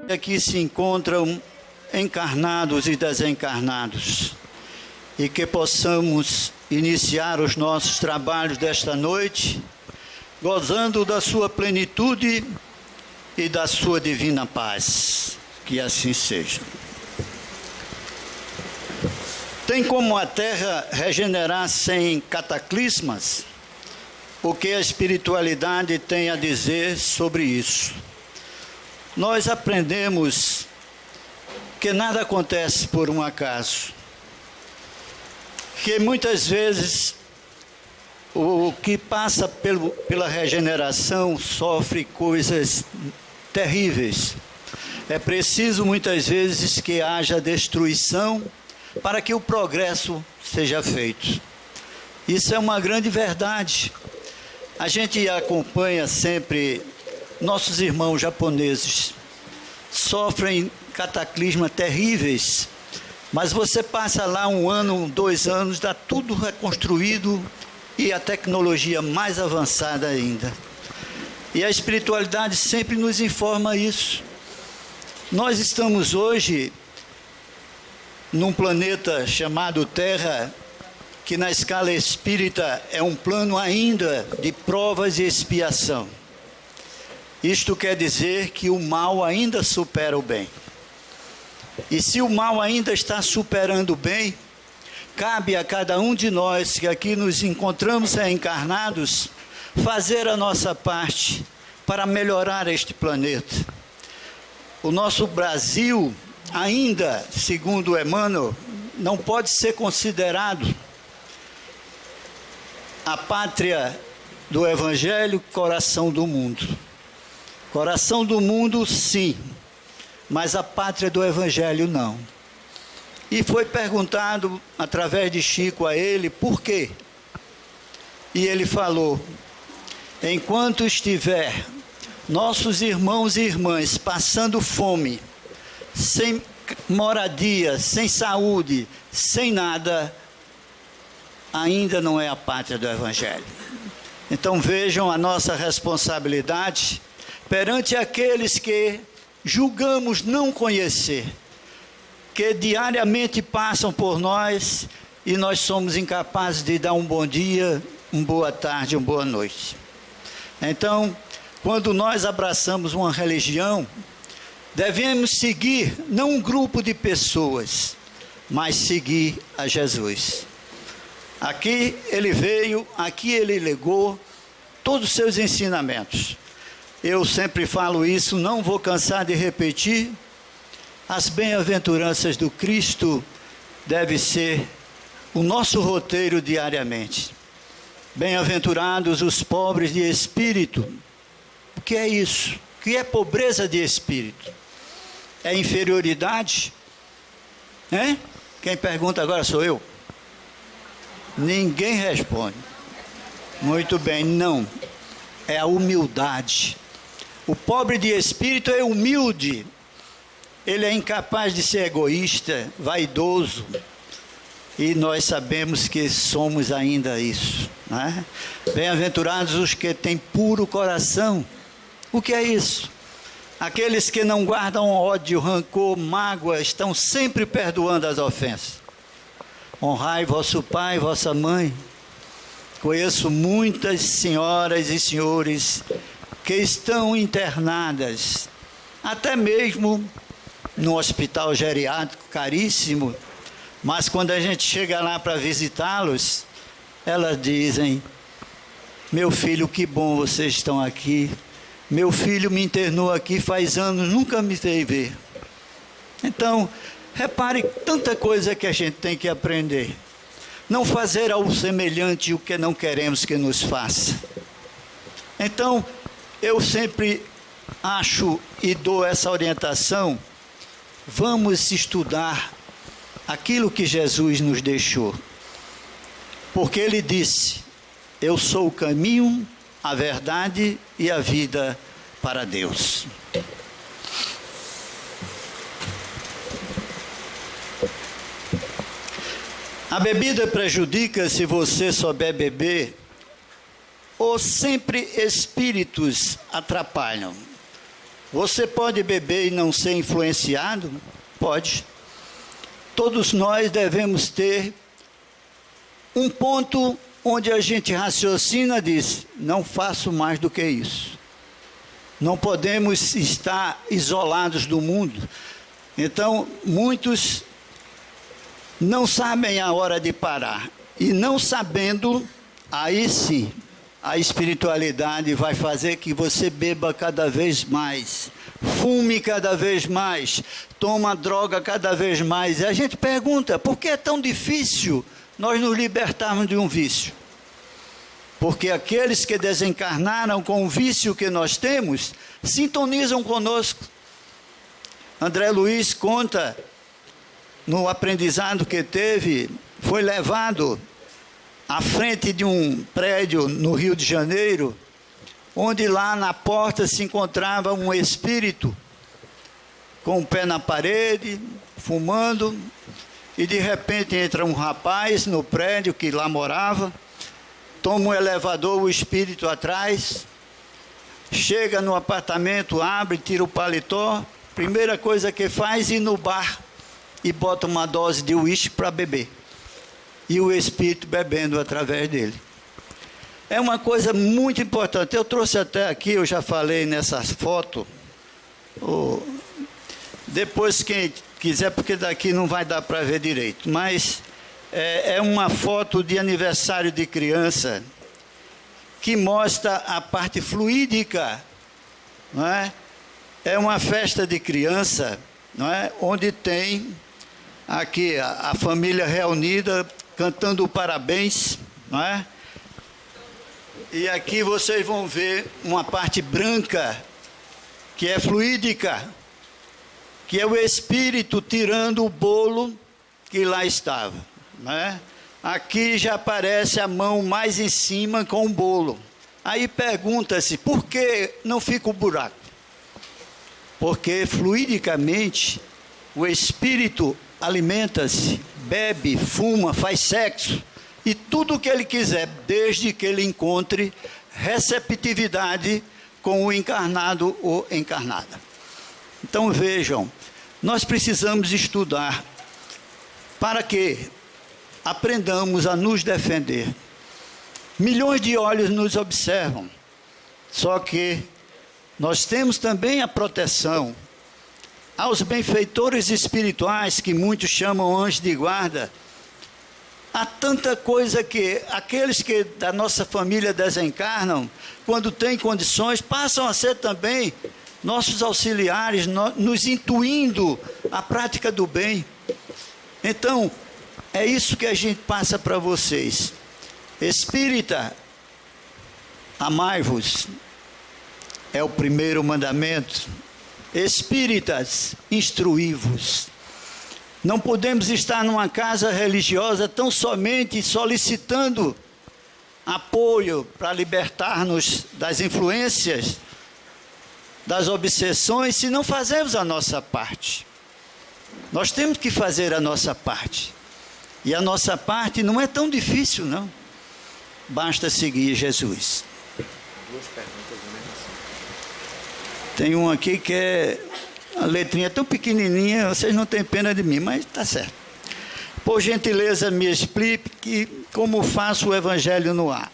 Aqui se encontram encarnados e desencarnados, e que possamos iniciar os nossos trabalhos desta noite, gozando da sua plenitude e da sua divina paz. Que assim seja. Tem como a Terra regenerar sem cataclismas? O que a espiritualidade tem a dizer sobre isso? Nós aprendemos que nada acontece por um acaso, que muitas vezes o que passa pela regeneração sofre coisas terríveis. É preciso muitas vezes que haja destruição para que o progresso seja feito. Isso é uma grande verdade. A gente acompanha sempre nossos irmãos japoneses, sofrem cataclismas terríveis, mas você passa lá 1 ano, 2 anos, está tudo reconstruído e a tecnologia mais avançada ainda. E a espiritualidade sempre nos informa isso. Nós estamos hoje num planeta chamado Terra, que na escala espírita é um plano ainda de provas e expiação. Isto quer dizer que o mal ainda supera o bem. E se o mal ainda está superando o bem, cabe a cada um de nós que aqui nos encontramos reencarnados, fazer a nossa parte para melhorar este planeta. O nosso Brasil ainda, segundo Emmanuel, não pode ser considerado a pátria do Evangelho, coração do mundo. Coração do mundo, sim, mas a pátria do Evangelho, não. E foi perguntado, através de Chico a ele, por quê? E ele falou: enquanto estiver nossos irmãos e irmãs passando fome, sem moradia, sem saúde, sem nada, ainda não é a pátria do Evangelho. Então vejam a nossa responsabilidade perante aqueles que julgamos não conhecer, que diariamente passam por nós e nós somos incapazes de dar um bom dia, uma boa tarde, uma boa noite. Então, quando nós abraçamos uma religião, devemos seguir não um grupo de pessoas, mas seguir a Jesus. Aqui ele veio, aqui ele legou todos os seus ensinamentos. Eu sempre falo isso, não vou cansar de repetir. As bem-aventuranças do Cristo devem ser o nosso roteiro diariamente. Bem-aventurados os pobres de espírito. O que é isso? O que é pobreza de espírito? É inferioridade? Quem pergunta agora sou eu. Ninguém responde. Muito bem, não. É a humildade. O pobre de espírito é humilde. Ele é incapaz de ser egoísta, vaidoso. E nós sabemos que somos ainda isso, né? Bem-aventurados os que têm puro coração. O que é isso? Aqueles que não guardam ódio, rancor, mágoa, estão sempre perdoando as ofensas. Honrai vosso pai e vossa mãe. Conheço muitas senhoras e senhores que estão internadas, até mesmo no hospital geriátrico caríssimo, mas quando a gente chega lá para visitá-los, elas dizem: meu filho, que bom vocês estão aqui. Meu filho me internou aqui faz anos, nunca me veio ver. Então, repare tanta coisa que a gente tem que aprender. Não fazer ao semelhante o que não queremos que nos faça. Então, eu sempre acho e dou essa orientação: vamos estudar aquilo que Jesus nos deixou. Porque ele disse: eu sou o caminho, a verdade e a vida para Deus. A bebida prejudica se você souber beber, ou sempre espíritos atrapalham? Você pode beber e não ser influenciado? Pode. Todos nós devemos ter um ponto onde a gente raciocina e diz, não faço mais do que isso. Não podemos estar isolados do mundo. Então, muitos não sabem a hora de parar. E não sabendo, aí sim, a espiritualidade vai fazer que você beba cada vez mais, fume cada vez mais, toma droga cada vez mais. E a gente pergunta, por que é tão difícil nós nos libertarmos de um vício? Porque aqueles que desencarnaram com o vício que nós temos, sintonizam conosco. André Luiz conta, no aprendizado que teve, foi levado à frente de um prédio no Rio de Janeiro, onde lá na porta se encontrava um espírito com o pé na parede, fumando, e de repente entra um rapaz no prédio que lá morava, toma um elevador, o espírito atrás, chega no apartamento, abre, tira o paletó, primeira coisa que faz é ir no bar e bota uma dose de uísque para beber. E o espírito bebendo através dele. É uma coisa muito importante. Eu trouxe até aqui, eu já falei nessa foto. Depois quem quiser, porque daqui não vai dar para ver direito. Mas é uma foto de aniversário de criança que mostra a parte fluídica, não é? É uma festa de criança, não é? Onde tem aqui a família reunida cantando parabéns, não é? E aqui vocês vão ver uma parte branca que é fluídica, que é o espírito tirando o bolo que lá estava, né? Aqui já aparece a mão mais em cima com o bolo. Aí pergunta-se, por que não fica o buraco? Porque fluidicamente o espírito alimenta-se, bebe, fuma, faz sexo, e tudo o que ele quiser, desde que ele encontre receptividade com o encarnado ou encarnada. Então vejam, nós precisamos estudar para que aprendamos a nos defender. Milhões de olhos nos observam, só que nós temos também a proteção aos benfeitores espirituais, que muitos chamam anjos de guarda. Há tanta coisa que aqueles que da nossa família desencarnam, quando têm condições, passam a ser também nossos auxiliares, nos intuindo a prática do bem. Então, é isso que a gente passa para vocês. Espírita, amai-vos, é o primeiro mandamento. Espíritas, instruí-vos. Não podemos estar numa casa religiosa tão somente solicitando apoio para libertar-nos das influências, das obsessões, se não fazemos a nossa parte. Nós temos que fazer a nossa parte. E a nossa parte não é tão difícil, não. Basta seguir Jesus. Duas perguntas na mesma assunto. Tem um aqui que é a letrinha tão pequenininha, vocês não têm pena de mim, mas está certo. Por gentileza, me explique como faço o Evangelho no Lar.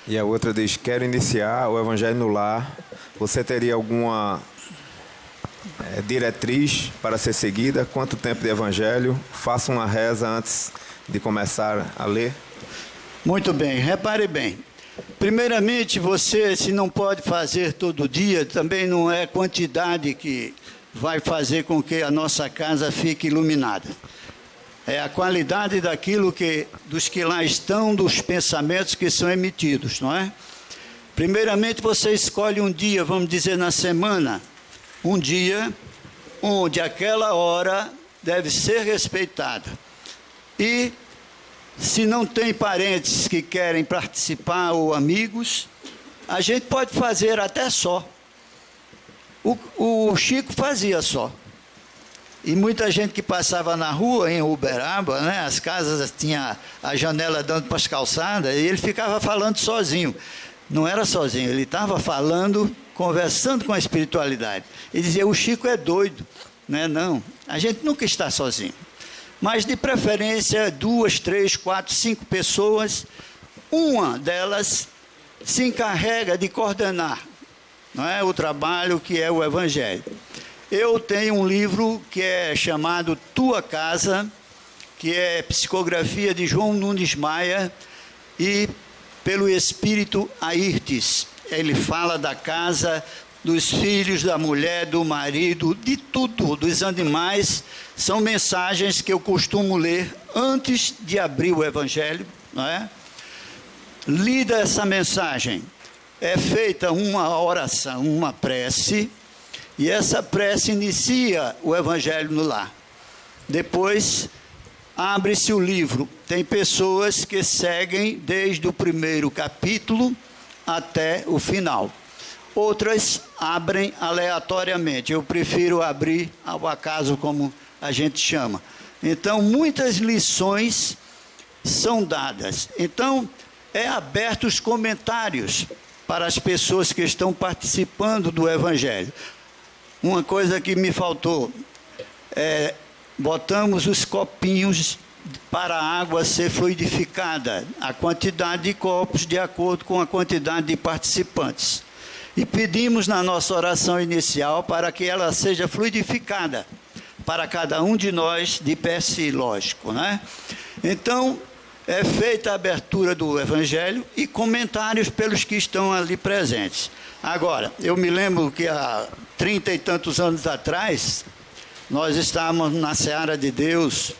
E a outra diz, quero iniciar o Evangelho no Lar. Você teria alguma diretriz para ser seguida? Quanto tempo de Evangelho? Faça uma reza antes de começar a ler. Muito bem, repare bem. Primeiramente, você, se não pode fazer todo dia, também não é quantidade que vai fazer com que a nossa casa fique iluminada. É a qualidade daquilo dos que lá estão, dos pensamentos que são emitidos, não é? Primeiramente, você escolhe um dia, vamos dizer na semana, um dia onde aquela hora deve ser respeitada. E, se não tem parentes que querem participar ou amigos, a gente pode fazer até só. O Chico fazia só. E muita gente que passava na rua, em Uberaba, né, as casas tinham a janela dando para as calçadas, e ele ficava falando sozinho. Não era sozinho, ele estava falando conversando com a espiritualidade. E dizia, o Chico é doido. Não, a gente nunca está sozinho. Mas, de preferência, 2, 3, 4, 5 pessoas, uma delas se encarrega de coordenar, não é, o trabalho que é o Evangelho. Eu tenho um livro que é chamado Tua Casa, que é psicografia de João Nunes Maia e pelo Espírito Airtes. Ele fala da casa, dos filhos, da mulher, do marido, de tudo, dos animais. São mensagens que eu costumo ler antes de abrir o Evangelho, não é? Lida essa mensagem, é feita uma oração, uma prece, e essa prece inicia o Evangelho no lar. Depois, abre-se o livro. Tem pessoas que seguem desde o primeiro capítulo até o final. Outras abrem aleatoriamente. Eu prefiro abrir ao acaso, como a gente chama. Então, muitas lições são dadas. Então, é aberto os comentários para as pessoas que estão participando do Evangelho. Uma coisa que me faltou, botamos os copinhos para a água ser fluidificada, a quantidade de copos de acordo com a quantidade de participantes. E pedimos na nossa oração inicial para que ela seja fluidificada para cada um de nós de pé si, lógico, né? Então, é feita a abertura do Evangelho e comentários pelos que estão ali presentes. Agora, eu me lembro que há 30 e tantos anos atrás, nós estávamos na Seara de Deus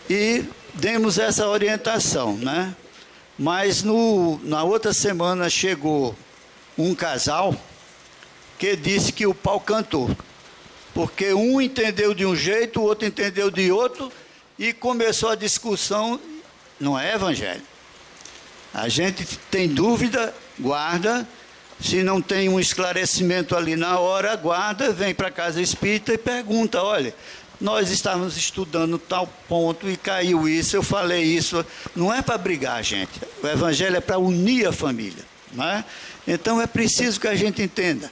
e demos essa orientação, né? Mas na outra semana chegou um casal que disse que o pau cantou, porque um entendeu de um jeito, o outro entendeu de outro, e começou a discussão. Não é Evangelho. A gente tem dúvida, guarda. Se não tem um esclarecimento ali na hora, guarda, vem para a casa espírita e pergunta, olha, nós estávamos estudando tal ponto e caiu isso, eu falei isso. Não é para brigar, gente. O Evangelho é para unir a família, não é? Então é preciso que a gente entenda.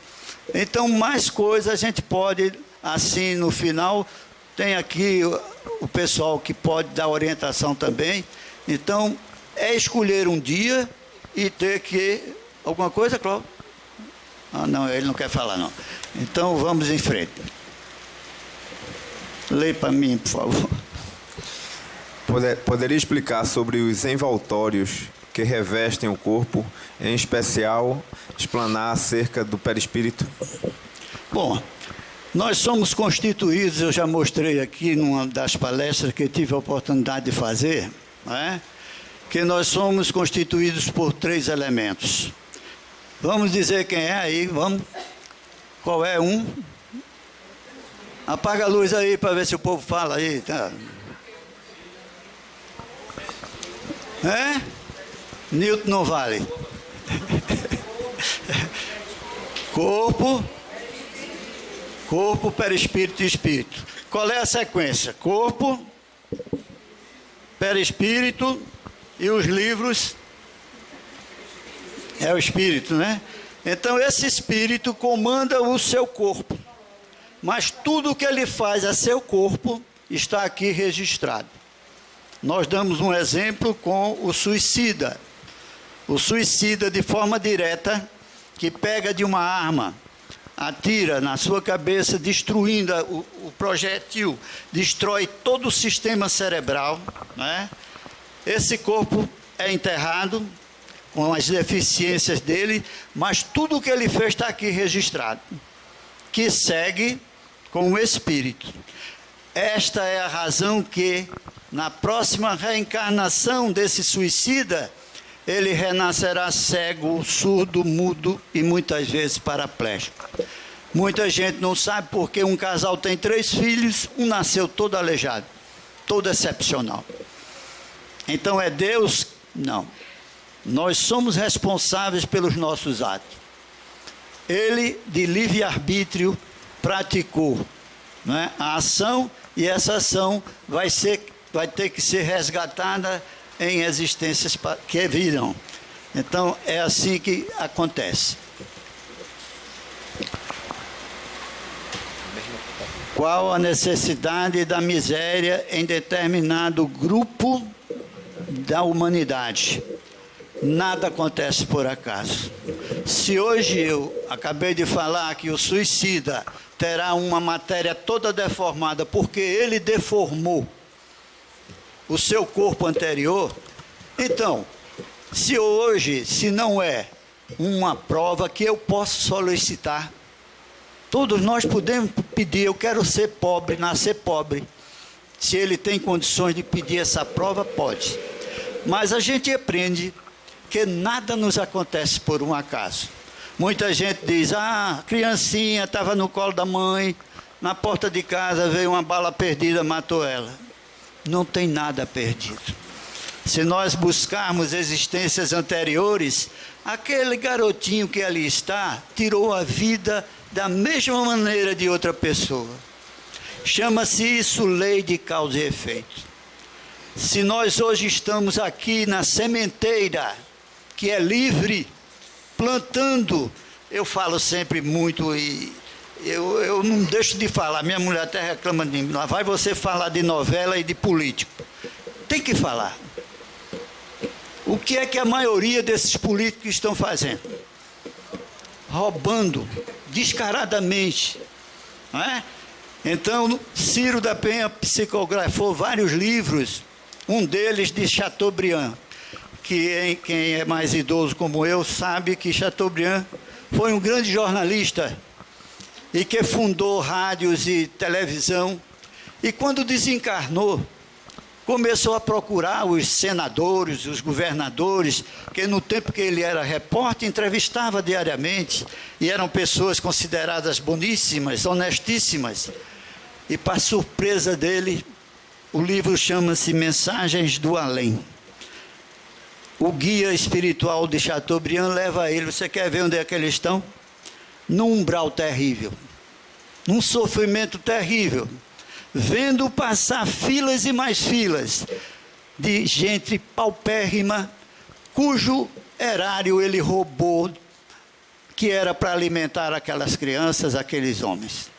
Então, mais coisas a gente pode, assim, no final, tem aqui o pessoal que pode dar orientação também. Então, é escolher um dia e ter que... Alguma coisa, Cláudio? Ah, não, ele não quer falar, não. Então, vamos em frente. Lê para mim, por favor. Poderia explicar sobre os envoltórios que revestem o corpo, em especial, explanar acerca do perispírito? Bom, nós somos constituídos, eu já mostrei aqui numa das palestras que eu tive a oportunidade de fazer, não é? Que nós somos constituídos por 3 elementos. Vamos dizer quem é aí, vamos. Qual é um? Apaga a luz aí para ver se o povo fala aí, tá? Newton não vale. Corpo, perispírito e espírito. Qual é a sequência? Corpo, perispírito e os livros é o espírito, né? Então esse espírito comanda o seu corpo, mas tudo o que ele faz a seu corpo está aqui registrado. Nós damos um exemplo com o suicida. O suicida, de forma direta, que pega de uma arma, atira na sua cabeça, destruindo o projétil, destrói todo o sistema cerebral, né? Esse corpo é enterrado com as deficiências dele, mas tudo o que ele fez está aqui registrado, que segue com o espírito. Esta é a razão que, na próxima reencarnação desse suicida, ele renascerá cego, surdo, mudo e muitas vezes paraplégico. Muita gente não sabe porque um casal tem 3 filhos, um nasceu todo aleijado, todo excepcional. Então é Deus? Não. Nós somos responsáveis pelos nossos atos. Ele, de livre-arbítrio, praticou, não é, a ação, e essa ação vai ter que ser resgatada em existências que virão. Então, é assim que acontece. Qual a necessidade da miséria em determinado grupo da humanidade? Nada acontece por acaso. Se hoje eu acabei de falar que o suicida terá uma matéria toda deformada porque ele deformou o seu corpo anterior, então, se não é uma prova que eu posso solicitar, todos nós podemos pedir, eu quero ser pobre, nascer pobre. Se ele tem condições de pedir essa prova, pode. Mas a gente aprende que nada nos acontece por um acaso. Muita gente diz, a criancinha estava no colo da mãe, na porta de casa veio uma bala perdida, matou ela. Não tem nada perdido. Se nós buscarmos existências anteriores, aquele garotinho que ali está, tirou a vida da mesma maneira de outra pessoa. Chama-se isso lei de causa e efeito. Se nós hoje estamos aqui na sementeira, que é livre, plantando, eu falo sempre muito e eu não deixo de falar, minha mulher até reclama de mim, lá vai você falar de novela e de político. Tem que falar. O que é que a maioria desses políticos estão fazendo? Roubando descaradamente, não é? Então, Ciro da Penha psicografou vários livros, um deles de Chateaubriand, que quem é mais idoso como eu sabe que Chateaubriand foi um grande jornalista e que fundou rádios e televisão, e quando desencarnou, começou a procurar os senadores, os governadores, que no tempo que ele era repórter, entrevistava diariamente, e eram pessoas consideradas boníssimas, honestíssimas. E para surpresa dele, o livro chama-se Mensagens do Além. O guia espiritual de Chateaubriand leva ele, você quer ver onde é que eles estão? Num umbral terrível, num sofrimento terrível, vendo passar filas e mais filas de gente paupérrima, cujo erário ele roubou, que era para alimentar aquelas crianças, aqueles homens.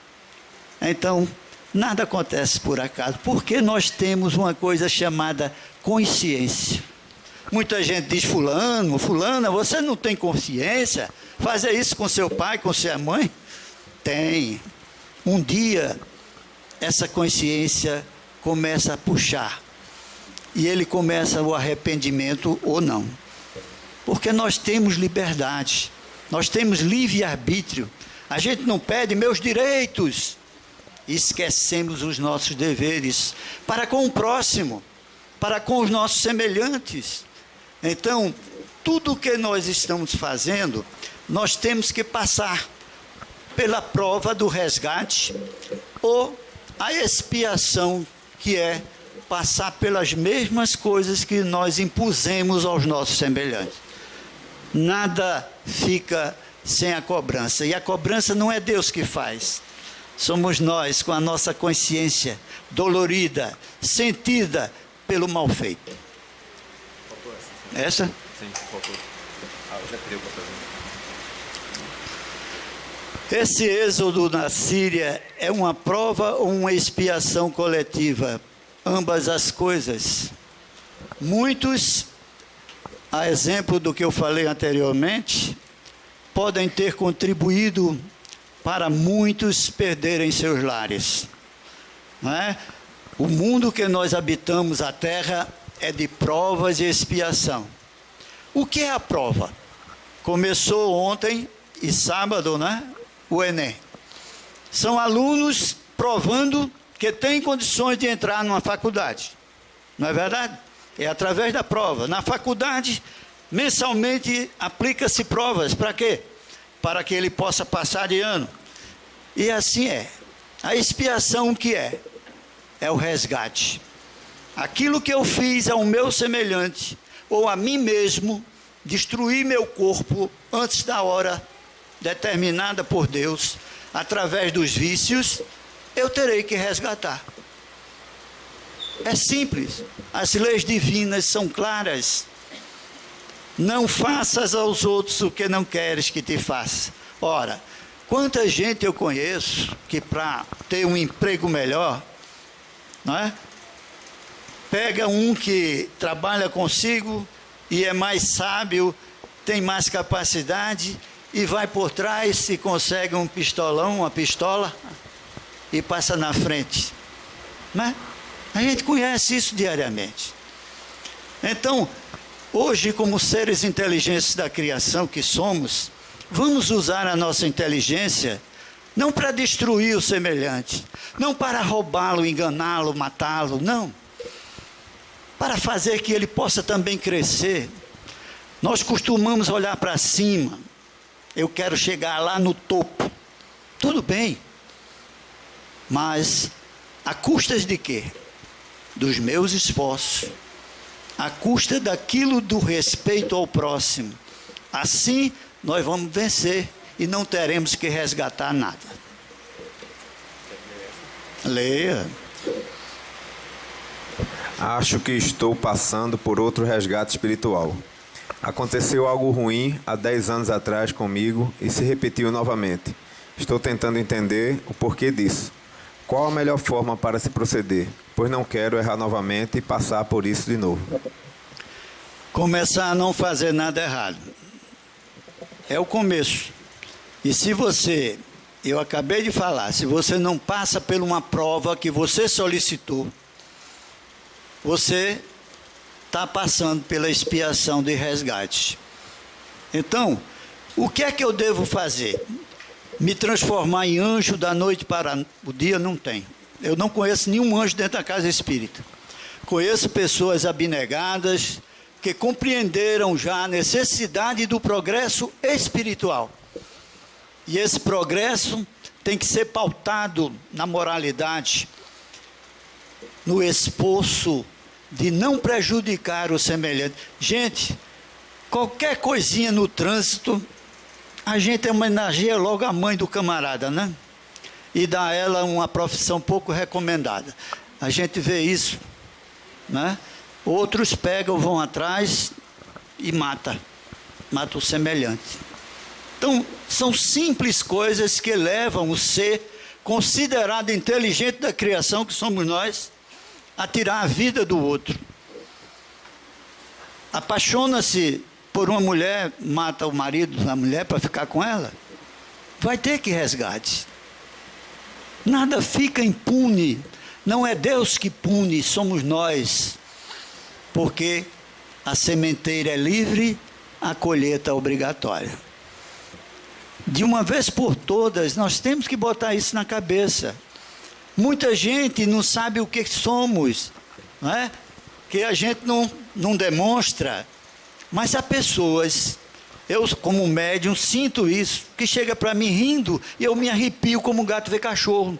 Então, nada acontece por acaso, porque nós temos uma coisa chamada consciência. Muita gente diz, fulana, você não tem consciência? Fazer isso com seu pai, com sua mãe? Tem. Um dia, essa consciência começa a puxar. E ele começa o arrependimento ou não. Porque nós temos liberdade. Nós temos livre-arbítrio. A gente não pede meus direitos. Esquecemos os nossos deveres para com o próximo, para com os nossos semelhantes. Então, tudo o que nós estamos fazendo, nós temos que passar pela prova do resgate ou a expiação, que é passar pelas mesmas coisas que nós impusemos aos nossos semelhantes. Nada fica sem a cobrança, e a cobrança não é Deus que faz. Somos nós, com a nossa consciência dolorida, sentida pelo mal feito. Essa? Sim, faltou. Eu já criei o papel. Esse êxodo na Síria é uma prova ou uma expiação coletiva? Ambas as coisas. Muitos, a exemplo do que eu falei anteriormente, podem ter contribuído para muitos perderem seus lares. Não é? O mundo que nós habitamos, a Terra, é de provas e expiação. O que é a prova? Começou ontem e sábado, né? O Enem. São alunos provando que têm condições de entrar numa faculdade. Não é verdade? É através da prova. Na faculdade, mensalmente, aplica-se provas. Para quê? Para que ele possa passar de ano. E assim é. A expiação o que é? É o resgate. Aquilo que eu fiz ao meu semelhante, ou a mim mesmo, destruir meu corpo antes da hora determinada por Deus, através dos vícios, eu terei que resgatar. É simples. As leis divinas são claras. Não faças aos outros o que não queres que te faça. Ora, Quanta gente eu conheço que para ter um emprego melhor, não é? Pega um que trabalha consigo e é mais sábio, tem mais capacidade e vai por trás e consegue um pistolão, uma pistola e passa na frente, né? A gente conhece isso diariamente. Então, hoje, como seres inteligentes da criação que somos, vamos usar a nossa inteligência não para destruir o semelhante, não para roubá-lo, enganá-lo, matá-lo, não. Para fazer que ele possa também crescer. Nós costumamos olhar para cima. Eu quero chegar lá no topo. Tudo bem. Mas a custas de quê? Dos meus esforços. A custa daquilo do respeito ao próximo. Assim, nós vamos vencer e não teremos que resgatar nada. Leia. Acho que estou passando por outro resgate espiritual. Aconteceu algo ruim há 10 anos atrás comigo e se repetiu novamente. Estou tentando entender o porquê disso. Qual a melhor forma para se proceder? Pois não quero errar novamente e passar por isso de novo. Começar a não fazer nada errado. É o começo. E se você, eu acabei de falar, se você não passa por uma prova que você solicitou, você está passando pela expiação de resgate. Então, o que é que eu devo fazer? Me transformar em anjo da noite para o dia? Não tem. Eu não conheço nenhum anjo dentro da casa espírita. Conheço pessoas abnegadas que compreenderam já a necessidade do progresso espiritual. E esse progresso tem que ser pautado na moralidade, no esforço de não prejudicar o semelhante. Gente, qualquer coisinha no trânsito, a gente homenageia logo a mãe do camarada, né? E dá a ela uma profissão pouco recomendada. A gente vê isso, né? Outros pegam, vão atrás e mata o semelhante. Então, são simples coisas que levam o ser considerado inteligente da criação, que somos nós, a tirar a vida do outro. Apaixona-se por uma mulher, mata o marido da mulher para ficar com ela, vai ter que resgate. Nada fica impune. Não é Deus que pune, somos nós. Porque a sementeira é livre, a colheita é obrigatória. De uma vez por todas, nós temos que botar isso na cabeça. Muita gente não sabe o que somos, não é? Que a gente não demonstra. Mas há pessoas, eu como médium sinto isso, que chega para mim rindo e eu me arrepio como gato vê cachorro.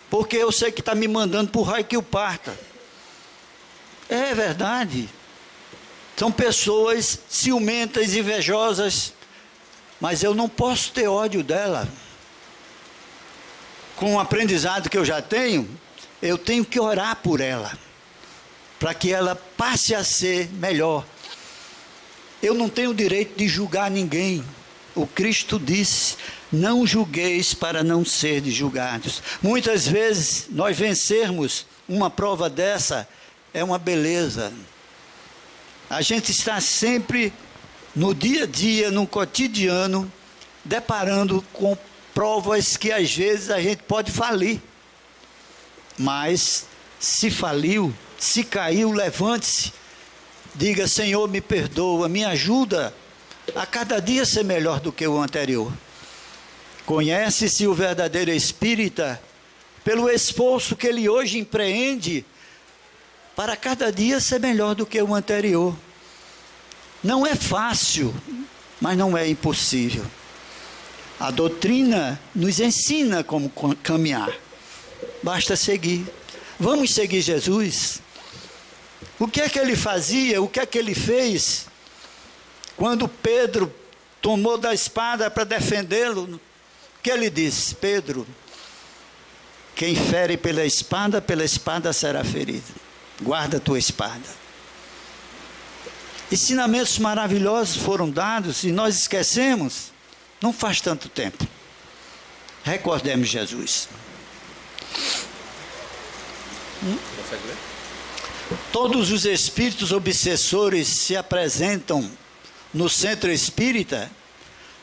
Porque eu sei que está me mandando para o raio que o parta. É verdade. São pessoas ciumentas, invejosas, mas eu não posso ter ódio dela. Com o aprendizado que eu já tenho, eu tenho que orar por ela, para que ela passe a ser melhor. Eu não tenho o direito de julgar ninguém. O Cristo disse: não julgueis para não serdes julgados. Muitas vezes nós vencermos uma prova dessa é uma beleza. A gente está sempre no dia a dia, no cotidiano, deparando com provas que às vezes a gente pode falir. Mas se faliu, se caiu, levante-se. Diga: Senhor, me perdoa, me ajuda a cada dia ser melhor do que o anterior. Conhece-se o verdadeiro espírita pelo esforço que ele hoje empreende para cada dia ser melhor do que o anterior. Não é fácil, mas não é impossível. A doutrina nos ensina como caminhar. Basta seguir. Vamos seguir Jesus. O que é que ele fazia? O que é que ele fez? Quando Pedro tomou da espada para defendê-lo, o que ele disse? Pedro, quem fere pela espada será ferido. Guarda a tua espada. Ensinamentos maravilhosos foram dados e nós esquecemos. Não faz tanto tempo. Recordemos Jesus. Consegue ler? Todos os espíritos obsessores se apresentam no centro espírita.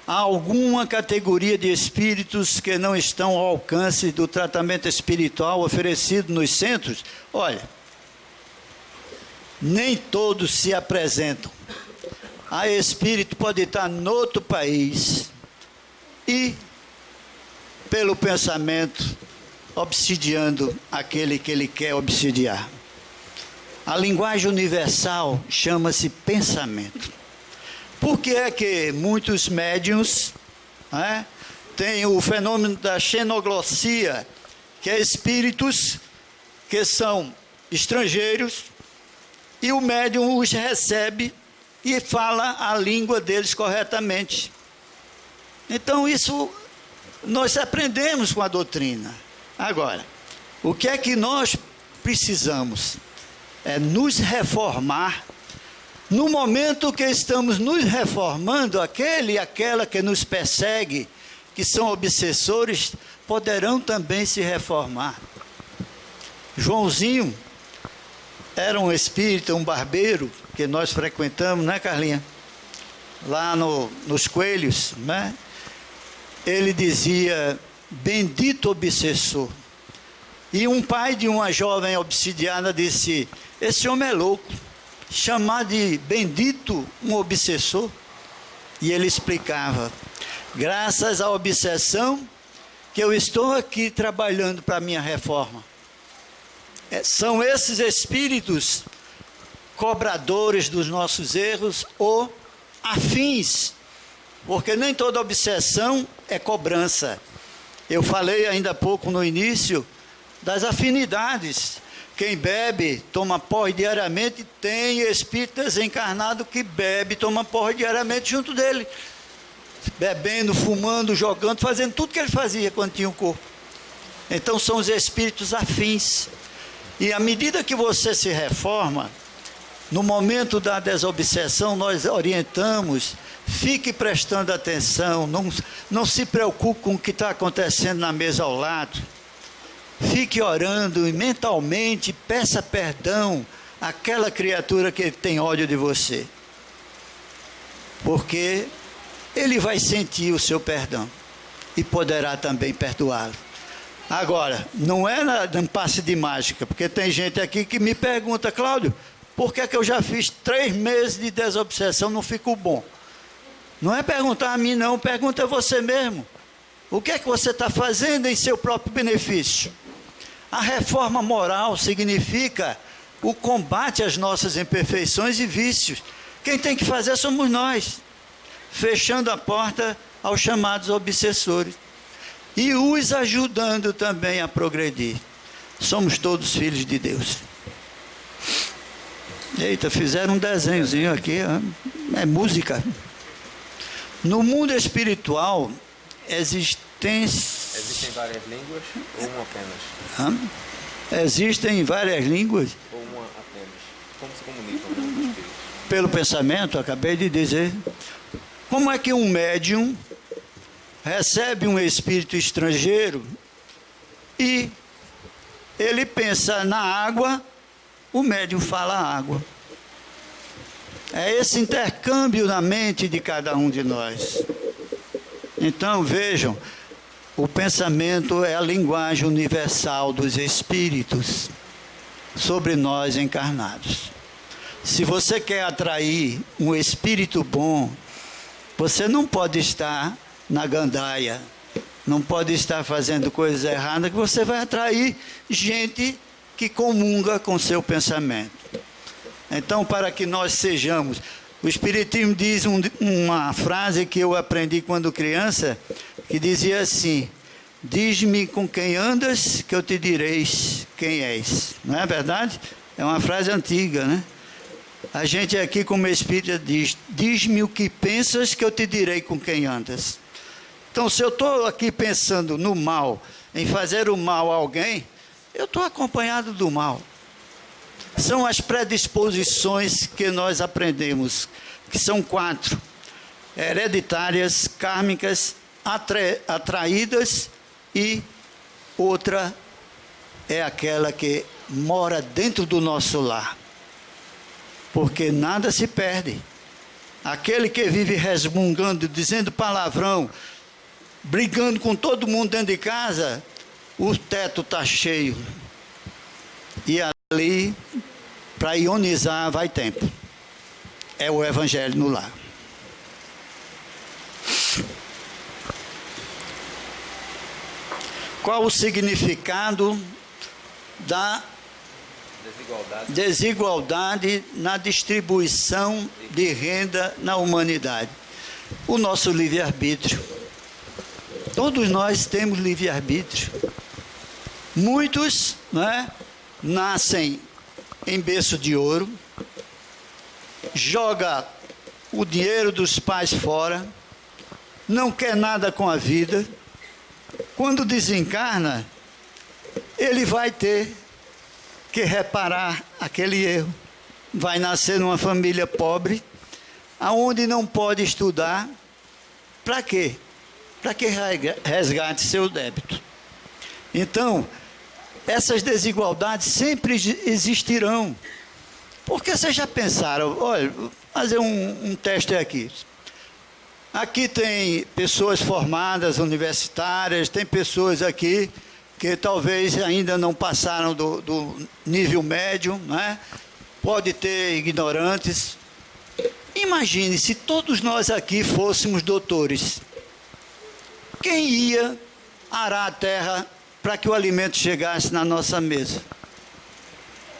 Há alguma categoria de espíritos que não estão ao alcance do tratamento espiritual oferecido nos centros? Olha, nem todos se apresentam. Há espírito pode estar em outro país e, pelo pensamento, obsidiando aquele que ele quer obsidiar. A linguagem universal chama-se pensamento. Por que é que muitos médiuns têm o fenômeno da xenoglossia, que é espíritos que são estrangeiros, e o médium os recebe e fala a língua deles corretamente. Então isso nós aprendemos com a doutrina. Agora, o que é que nós precisamos? É nos reformar. No momento que estamos nos reformando, aquele e aquela que nos persegue, que são obsessores, poderão também se reformar. Joãozinho era um espírito, um barbeiro, que nós frequentamos, né, Carlinha? Lá nos Coelhos, né? Ele dizia, bendito obsessor. E um pai de uma jovem obsidiana disse, esse homem é louco, chamar de bendito um obsessor. E ele explicava, graças à obsessão que eu estou aqui trabalhando para a minha reforma. São esses espíritos cobradores dos nossos erros ou afins, porque nem toda obsessão é cobrança. Eu falei ainda há pouco no início das afinidades. Quem bebe, toma porre diariamente, tem espírito desencarnado que bebe, toma porre diariamente junto dele, bebendo, fumando, jogando, fazendo tudo que ele fazia quando tinha o corpo. Então são os espíritos afins. E à medida que você se reforma, no momento da desobsessão, nós orientamos, fique prestando atenção, não se preocupe com o que está acontecendo na mesa ao lado. Fique orando e mentalmente peça perdão àquela criatura que tem ódio de você. Porque ele vai sentir o seu perdão e poderá também perdoá-lo. Agora, não é um passe de mágica, porque tem gente aqui que me pergunta, Cláudio, por que eu já fiz 3 meses de desobsessão, não fico bom? Não é perguntar a mim não, pergunta a você mesmo. O que é que você está fazendo em seu próprio benefício? A reforma moral significa o combate às nossas imperfeições e vícios. Quem tem que fazer somos nós, fechando a porta aos chamados obsessores e os ajudando também a progredir. Somos todos filhos de Deus. Eita, fizeram um desenhozinho aqui, é música. No mundo espiritual, existem várias línguas ou uma apenas? Existem várias línguas. Ou uma apenas? Como se comunicam no mundo espírito? Pelo pensamento, acabei de dizer. Como é que um médium recebe um espírito estrangeiro e ele pensa na água, o médium fala água. É esse intercâmbio na mente de cada um de nós. Então, vejam, o pensamento é a linguagem universal dos espíritos sobre nós encarnados. Se você quer atrair um espírito bom, você não pode estar na gandaia, não pode estar fazendo coisas erradas, que você vai atrair gente que comunga com seu pensamento. Então, para que nós sejamos... O Espiritismo diz uma frase que eu aprendi quando criança, que dizia assim, diz-me com quem andas, que eu te direis quem és. Não é verdade? É uma frase antiga, né? A gente aqui como espírita diz, diz-me o que pensas, que eu te direi com quem andas. Então, se eu estou aqui pensando no mal, em fazer o mal a alguém, eu estou acompanhado do mal. São as predisposições que nós aprendemos, que são 4. Hereditárias, kármicas, atraídas e outra é aquela que mora dentro do nosso lar. Porque nada se perde. Aquele que vive resmungando, dizendo palavrão, brigando com todo mundo dentro de casa, o teto está cheio. E ali, para ionizar, vai tempo. É o evangelho no lar. Qual o significado da desigualdade na distribuição de renda na humanidade? O nosso livre-arbítrio. Todos nós temos livre-arbítrio. Muitos, nascem em berço de ouro, joga o dinheiro dos pais fora, não quer nada com a vida. Quando desencarna, ele vai ter que reparar aquele erro. Vai nascer numa família pobre, aonde não pode estudar. Para quê? Para que resgate seu débito. Então, essas desigualdades sempre existirão. Porque vocês já pensaram, olha, vou fazer um teste aqui. Aqui tem pessoas formadas, universitárias, tem pessoas aqui que talvez ainda não passaram do nível médio, Pode ter ignorantes. Imagine se todos nós aqui fôssemos doutores. Quem ia arar a terra para que o alimento chegasse na nossa mesa?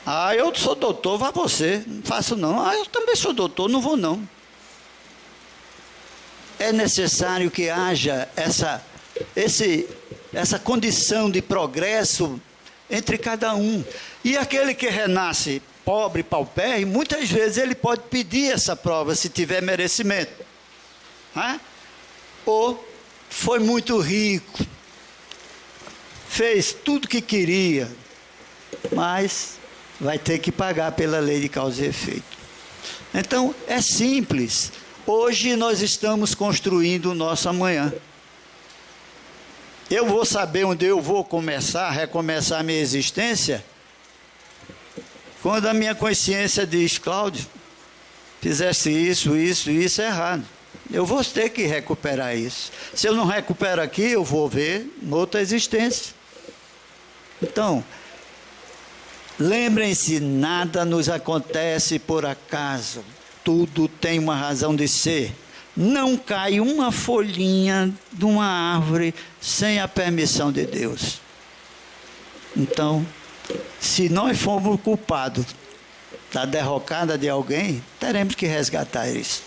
Ah, eu sou doutor, vá você, não faço não. Ah, eu também sou doutor, não vou não. É necessário que haja essa condição de progresso entre cada um. E aquele que renasce pobre, paupérrimo, muitas vezes ele pode pedir essa prova, se tiver merecimento. Ou foi muito rico, fez tudo que queria, mas vai ter que pagar pela lei de causa e efeito. Então, é simples. Hoje nós estamos construindo o nosso amanhã. Eu vou saber onde eu vou recomeçar a minha existência, quando a minha consciência diz, Cláudio, fizeste isso é errado. Eu vou ter que recuperar isso. Se eu não recupero aqui, eu vou ver noutra existência. Então, lembrem-se, nada nos acontece por acaso. Tudo tem uma razão de ser. Não cai uma folhinha de uma árvore sem a permissão de Deus. Então, se nós formos culpados da derrocada de alguém, teremos que resgatar isso.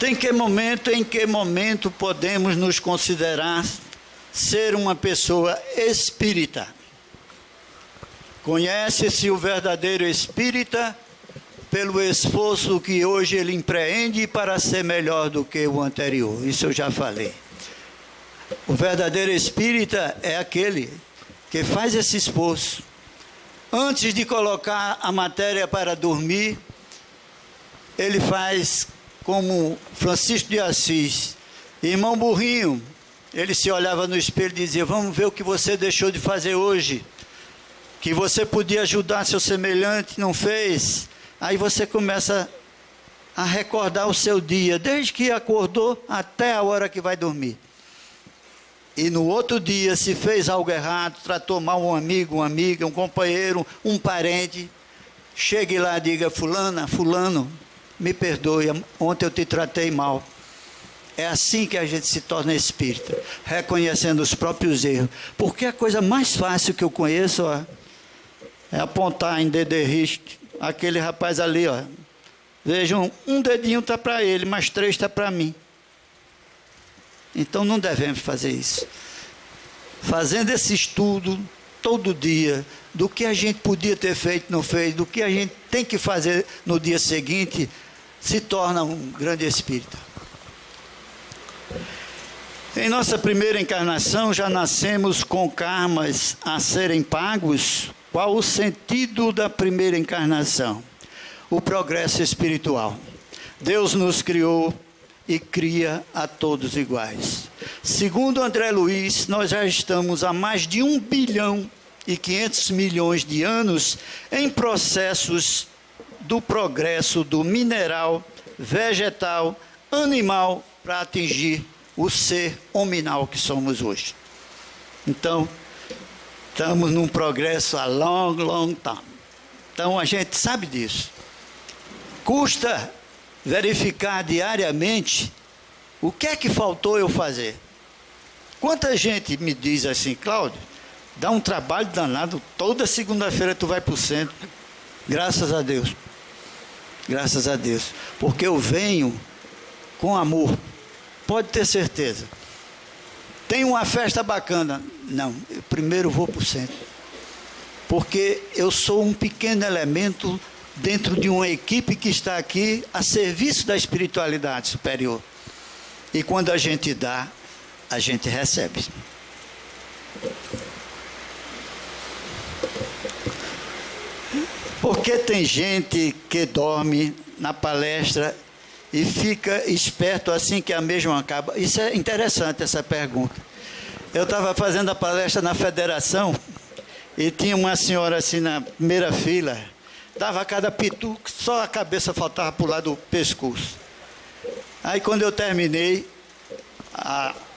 Em que momento podemos nos considerar ser uma pessoa espírita? Conhece-se o verdadeiro espírita pelo esforço que hoje ele empreende para ser melhor do que o anterior. Isso eu já falei. O verdadeiro espírita é aquele que faz esse esforço. Antes de colocar a matéria para dormir, ele faz como Francisco de Assis. Irmão burrinho, ele se olhava no espelho e dizia, vamos ver o que você deixou de fazer hoje. Que você podia ajudar seu semelhante, não fez. Aí você começa a recordar o seu dia, desde que acordou até a hora que vai dormir. E no outro dia, se fez algo errado, tratou mal um amigo, uma amiga, um companheiro, um parente, chegue lá e diga, fulano, me perdoe, ontem eu te tratei mal. É assim que a gente se torna espírita, reconhecendo os próprios erros. Porque a coisa mais fácil que eu conheço, é apontar em dedo risco, aquele rapaz ali, vejam, um dedinho está para ele, mas 3 está para mim. Então não devemos fazer isso. Fazendo esse estudo todo dia, do que a gente podia ter feito, não fez, do que a gente tem que fazer no dia seguinte, se torna um grande espírita. Em nossa primeira encarnação, já nascemos com karmas a serem pagos. Qual o sentido da primeira encarnação? O progresso espiritual. Deus nos criou e cria a todos iguais. Segundo André Luiz, nós já estamos há mais de 1 bilhão e 500 milhões de anos em processos do progresso do mineral, vegetal, animal, para atingir o ser hominal que somos hoje. Então, estamos num progresso a long time. Então, a gente sabe disso. Custa verificar diariamente o que é que faltou eu fazer. Quanta gente me diz assim: Cláudio, dá um trabalho danado, toda segunda-feira tu vai para o centro. Graças a Deus. Graças a Deus. Porque eu venho com amor. Pode ter certeza. Tem uma festa bacana. Não, eu primeiro vou para o centro. Porque eu sou um pequeno elemento dentro de uma equipe que está aqui a serviço da espiritualidade superior. E quando a gente dá, a gente recebe. Porque tem gente que dorme na palestra e fica esperto assim que a mesma acaba. Isso é interessante, essa pergunta. Eu estava fazendo a palestra na federação e tinha uma senhora assim na primeira fila, dava cada pitu, só a cabeça faltava pular do pescoço. Aí quando eu terminei,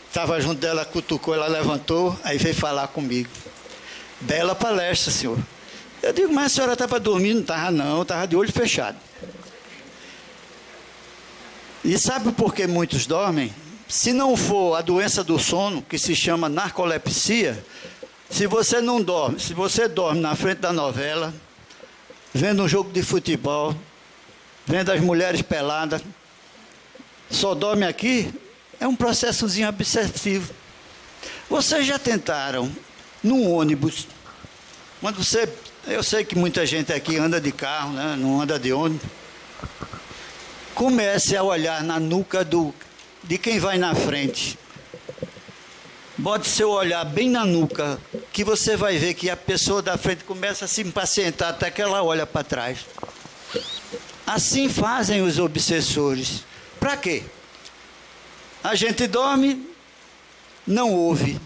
estava junto dela, cutucou, ela levantou, aí veio falar comigo. Bela palestra, senhor. Eu digo, mas a senhora estava dormindo? Não estava não, estava de olho fechado. E sabe por que muitos dormem? Se não for a doença do sono, que se chama narcolepsia, se você não dorme, se você dorme na frente da novela, vendo um jogo de futebol, vendo as mulheres peladas, só dorme aqui, é um processozinho obsessivo. Vocês já tentaram, num ônibus, quando você, eu sei que muita gente aqui anda de carro, né, não anda de ônibus, comece a olhar na nuca de quem vai na frente. Bote seu olhar bem na nuca, que você vai ver que a pessoa da frente começa a se impacientar até que ela olha para trás. Assim fazem os obsessores. Para quê? A gente dorme, não ouve.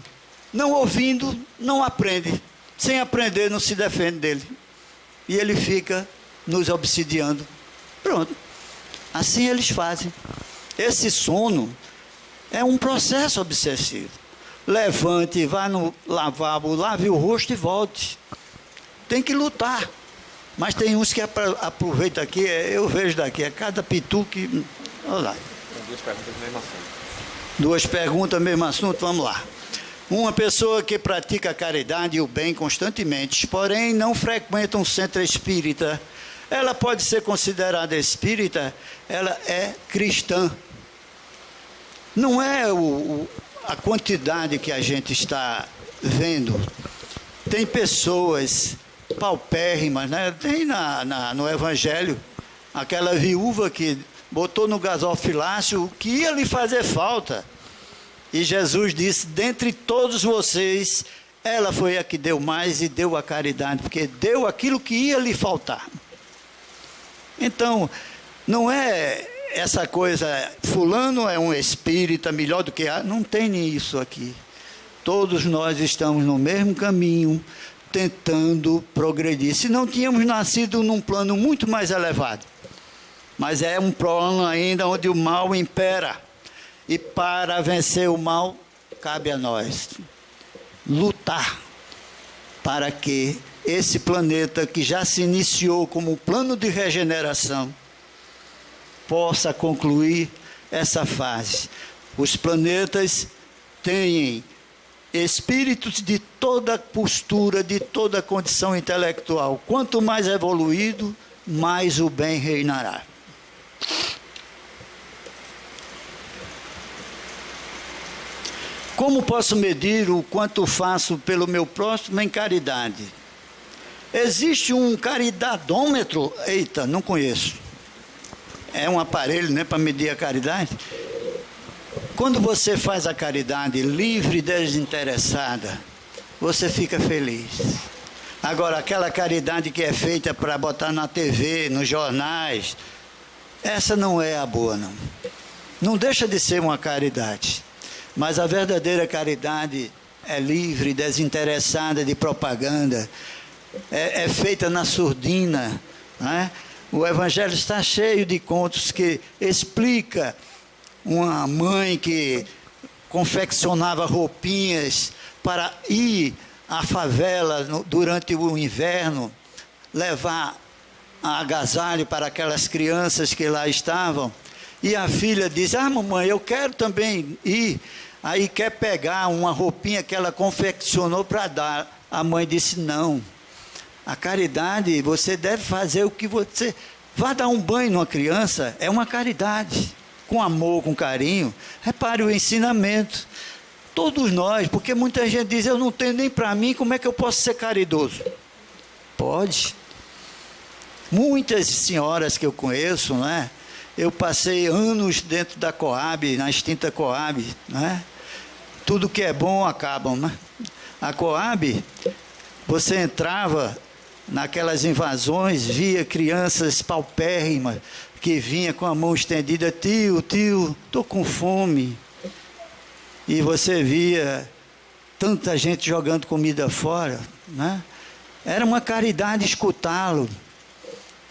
Não ouvindo, não aprende. Sem aprender, não se defende dele. E ele fica nos obsidiando. Pronto. Assim eles fazem. Esse sono é um processo obsessivo. Levante, vá no lavabo, lave o rosto e volte. Tem que lutar. Mas tem uns que aproveitam aqui, eu vejo daqui, é cada pitu que... Olha lá. Duas perguntas no mesmo assunto. Duas perguntas, mesmo assunto, vamos lá. Uma pessoa que pratica a caridade e o bem constantemente, porém não frequenta um centro espírita, ela pode ser considerada espírita? Ela é cristã. Não é a quantidade que a gente está vendo. Tem pessoas paupérrimas, né? Tem no Evangelho aquela viúva que botou no gasofilácio o que ia lhe fazer falta. E Jesus disse, dentre todos vocês, ela foi a que deu mais e deu a caridade, porque deu aquilo que ia lhe faltar. Então, não é essa coisa, fulano é um espírita melhor do que a... Não tem isso aqui. Todos nós estamos no mesmo caminho, tentando progredir. Se não tínhamos nascido num plano muito mais elevado, mas é um plano ainda onde o mal impera. E para vencer o mal, cabe a nós lutar para que esse planeta que já se iniciou como plano de regeneração possa concluir essa fase. Os planetas têm espíritos de toda postura, de toda condição intelectual. Quanto mais evoluído, mais o bem reinará. Como posso medir o quanto faço pelo meu próximo em caridade? Existe um caridadômetro? Eita, não conheço. É um aparelho, né, para medir a caridade? Quando você faz a caridade livre e desinteressada, você fica feliz. Agora, aquela caridade que é feita para botar na TV, nos jornais, essa não é a boa, não. Não deixa de ser uma caridade, mas a verdadeira caridade é livre, desinteressada de propaganda, é feita na surdina, né? O Evangelho está cheio de contos que explica uma mãe que confeccionava roupinhas para ir à favela durante o inverno, levar agasalho para aquelas crianças que lá estavam. E a filha diz: ah, mamãe, eu quero também ir. Aí quer pegar uma roupinha que ela confeccionou para dar. A mãe disse: não. A caridade, você deve fazer o que você... Vá dar um banho numa criança, é uma caridade. Com amor, com carinho. Repare o ensinamento. Todos nós, porque muita gente diz: eu não tenho nem para mim, como é que eu posso ser caridoso? Pode. Muitas senhoras que eu conheço, não é? Eu passei anos dentro da Coab, na extinta Coab, não é? Tudo que é bom acaba, né? A Coab, você entrava naquelas invasões, via crianças paupérrimas que vinha com a mão estendida: tio, estou com fome. E você via tanta gente jogando comida fora, né? Era uma caridade escutá-lo.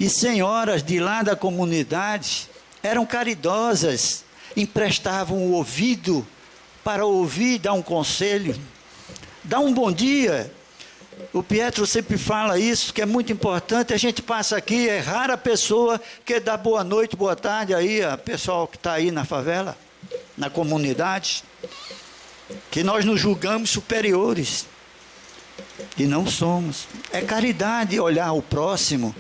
E senhoras de lá da comunidade eram caridosas, emprestavam o ouvido para ouvir, dar um conselho, dar um bom dia. O Pietro sempre fala isso, que é muito importante. A gente passa aqui, é rara a pessoa que dá boa noite, boa tarde aí, a pessoal que está aí na favela, na comunidade, que nós nos julgamos superiores, e não somos. É caridade olhar o próximo,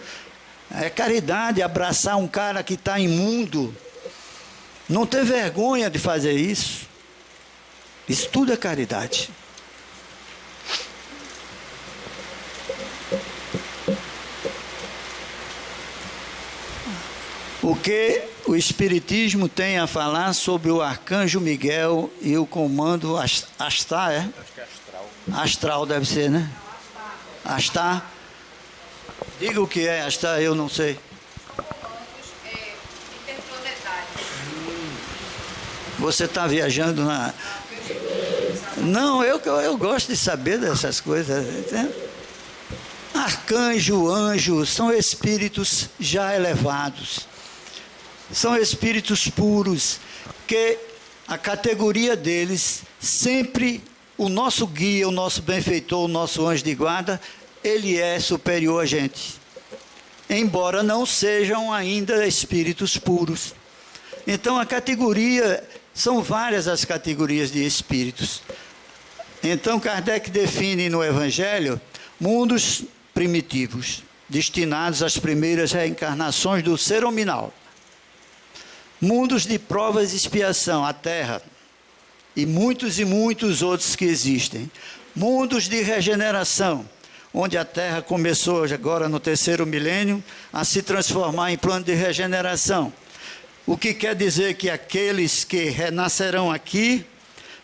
é caridade abraçar um cara que está imundo, não ter vergonha de fazer isso. Isso tudo é caridade. O que o Espiritismo tem a falar sobre o Arcanjo Miguel e o comando Astá, é? Acho que é astral. Astral deve ser, né? Astá. Diga o que é Astá, eu não sei. Interplanetário. Você está viajando na... Não, eu gosto de saber dessas coisas. Arcanjo, anjo, são espíritos já elevados. São espíritos puros, que a categoria deles, sempre o nosso guia, o nosso benfeitor, o nosso anjo de guarda, ele é superior a gente. Embora não sejam ainda espíritos puros. Então a categoria, são várias as categorias de espíritos. Então Kardec define no Evangelho mundos primitivos, destinados às primeiras reencarnações do ser hominal. Mundos de provas e expiação, a Terra, e muitos outros que existem. Mundos de regeneração, onde a Terra começou agora no 3º milênio a se transformar em plano de regeneração. O que quer dizer que aqueles que renascerão aqui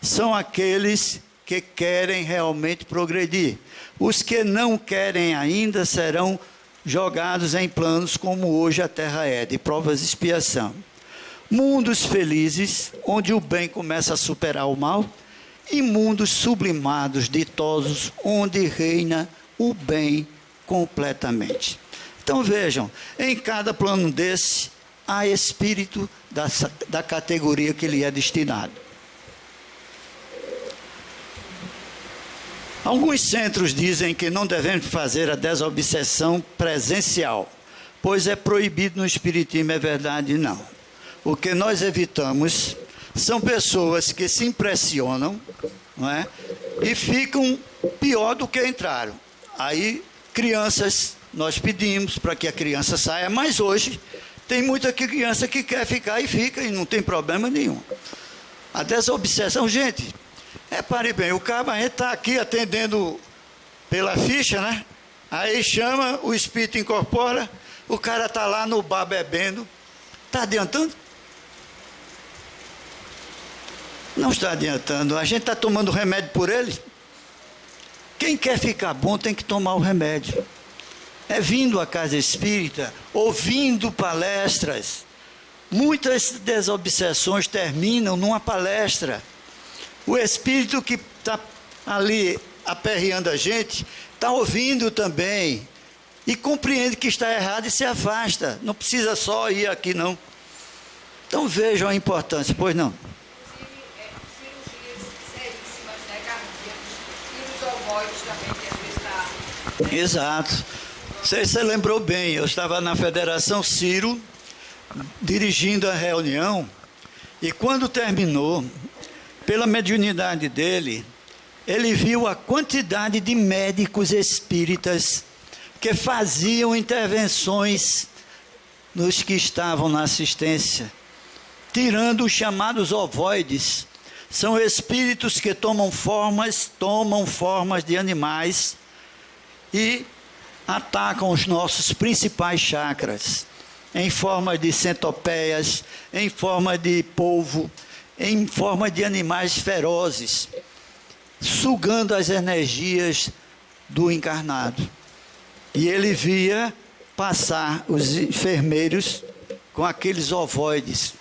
são aqueles que querem realmente progredir. Os que não querem ainda serão jogados em planos como hoje a Terra é, de provas e expiação. Mundos felizes, onde o bem começa a superar o mal, e mundos sublimados, ditosos, onde reina o bem completamente. Então vejam, em cada plano desse, há espírito da categoria que lhe é destinado. Alguns centros dizem que não devemos fazer a desobsessão presencial, pois é proibido no Espiritismo. É verdade? Não. O que nós evitamos são pessoas que se impressionam, não é? E ficam pior do que entraram. Aí, crianças, nós pedimos para que a criança saia, mas hoje tem muita criança que quer ficar e fica, e não tem problema nenhum. A desobsessão, gente, repare bem, o cabo está aqui atendendo pela ficha, né? Aí chama, o espírito incorpora, o cara está lá no bar bebendo. Está adiantando? Não está adiantando. A gente está tomando remédio por ele. Quem quer ficar bom tem que tomar o remédio. É vindo à casa espírita, ouvindo palestras, Muitas desobsessões terminam numa palestra. O espírito que está ali aperreando a gente, está ouvindo também. E compreende que está errado e se afasta. Não precisa só ir aqui, não. Então vejam a importância, pois não. Cirurgias seríssimas, né, cardíacas, e os ovoides também, que às vezes está... Exato. Você lembrou bem, eu estava na Federação Ciro, dirigindo a reunião, e quando terminou, pela mediunidade dele, ele viu a quantidade de médicos espíritas que faziam intervenções nos que estavam na assistência, tirando os chamados ovoides. São espíritos que tomam formas de animais e atacam os nossos principais chakras, em forma de centopeias, em forma de polvo, em forma de animais ferozes, sugando as energias do encarnado. E ele via passar os enfermeiros com aqueles ovoides.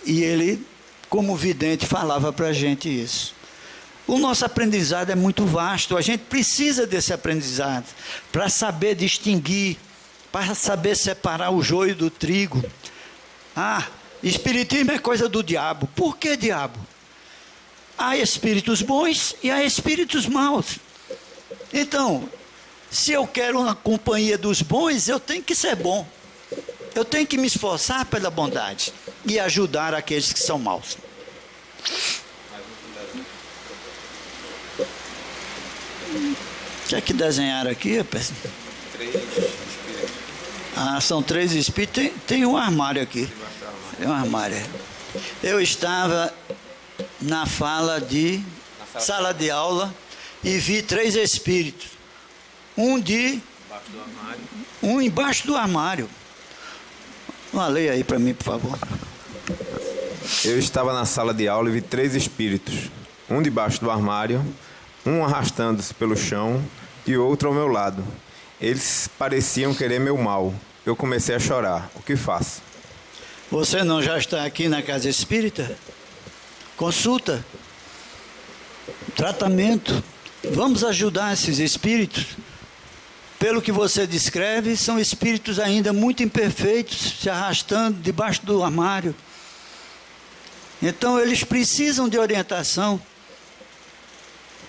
E ele, como vidente, falava para a gente isso. O nosso aprendizado é muito vasto, a gente precisa desse aprendizado para saber distinguir, para saber separar o joio do trigo. Ah, espiritismo é coisa do diabo. Por que diabo? Há espíritos bons e há espíritos maus. Então, se eu quero uma companhia dos bons, eu tenho que ser bom. Eu tenho que me esforçar pela bondade e ajudar aqueles que são maus. Tinha que desenhar aqui, rapaz. 3 espíritos. Ah, são 3 espíritos. Tem um armário aqui. Tem um armário. Eu estava na sala de aula e vi 3 espíritos. Um embaixo do armário. Leia aí para mim, por favor. Eu estava na sala de aula e vi 3 espíritos. Um debaixo do armário, um arrastando-se pelo chão e outro ao meu lado. Eles pareciam querer meu mal. Eu comecei a chorar. O que faço? Você não já está aqui na casa espírita? Consulta. Tratamento. Vamos ajudar esses espíritos. Pelo que você descreve, são espíritos ainda muito imperfeitos, se arrastando debaixo do armário. Então eles precisam de orientação.